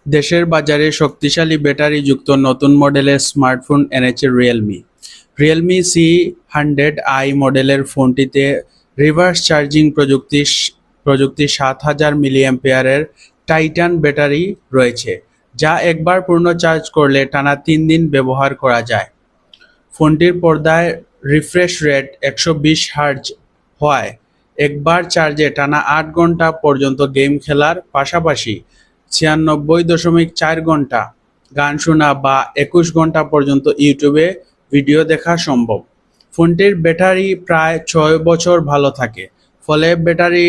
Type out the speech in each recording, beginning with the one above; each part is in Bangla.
দেশের বাজারে শক্তিশালী ব্যাটারিযুক্ত নতুন মডেলের স্মার্টফোন এনেছে রিয়েলমি। রিয়েলমি C100i মডেলের ফোনটিতে রিভার্স চার্জিং প্রযুক্তি ৭,০০০ মিলিঅ্যাম্পিয়ারের টাইটান ব্যাটারি রয়েছে, যা একবার পূর্ণ চার্জ করলে টানা ৩ দিন ব্যবহার করা যায়। ফোনটির পর্দায় রিফ্রেশ রেট ১২০ হার্জ হওয়ায় একবার চার্জে টানা ৮ ঘন্টা পর্যন্ত গেম খেলার পাশাপাশি ৯৬.৪ ঘন্টা গান শোনা বা ২১ ঘন্টা পর্যন্ত ইউটিউবে ভিডিও দেখা সম্ভব। ফোনটির ব্যাটারি প্রায় ৬ বছর ভালো থাকে, ফলে ব্যাটারি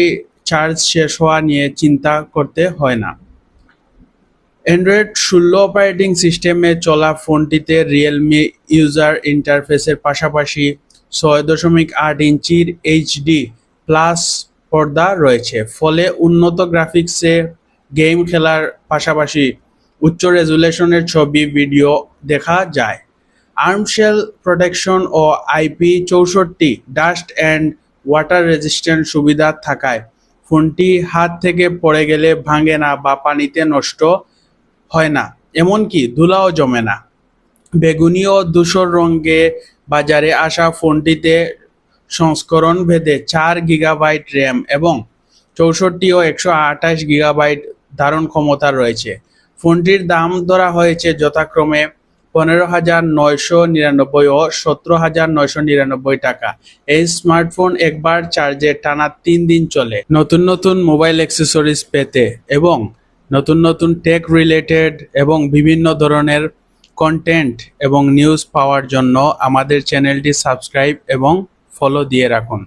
চার্জ শেষ হওয়া নিয়ে চিন্তা করতে হয় না। অ্যান্ড্রয়েড ১৬ অপারেটিং সিস্টেমে চলা ফোনটিতে রিয়েলমি ইউজার ইন্টারফেসের পাশাপাশি ৬.৮ ইঞ্চির এইচডি প্লাস পর্দা রয়েছে, ফলে উন্নত গ্রাফিক্সে গেম খেলার পাশাপাশি উচ্চ রেজুলেশনের ছবি, ভিডিও দেখা যায়। আর্মশেল প্রোটেকশন ও IP64 dust and water resistant সুবিধা থাকায় ফোনটি হাত থেকে পড়ে গেলে ভাঙে না বা পানিতে নষ্ট হয় না, এমনকি ধুলাও জমে না। বেগুনি ও ধূসর রঙে বাজারে আসা ফোনটিতে সংস্করণ ভেদে ৪ গিগাবাইট র্যাম এবং ৬৪ ও ১২৮ গিগাবাইট ধারণ ক্ষমতা রয়েছে। ফোনটির দাম ধরা হয়েছে যথাক্রমে ১৫,৯৯৯ ও ১৭,৯৯৯ টাকা। এই স্মার্টফোন একবার চার্জে টানা ৩ দিন চলে। নতুন মোবাইল অ্যাক্সেসরিজ পেতে এবং নতুন টেক রিলেটেড এবং বিভিন্ন ধরনের কন্টেন্ট এবং নিউজ পাওয়ার জন্য আমাদের চ্যানেলটি সাবস্ক্রাইব এবং ফলো দিয়ে রাখুন।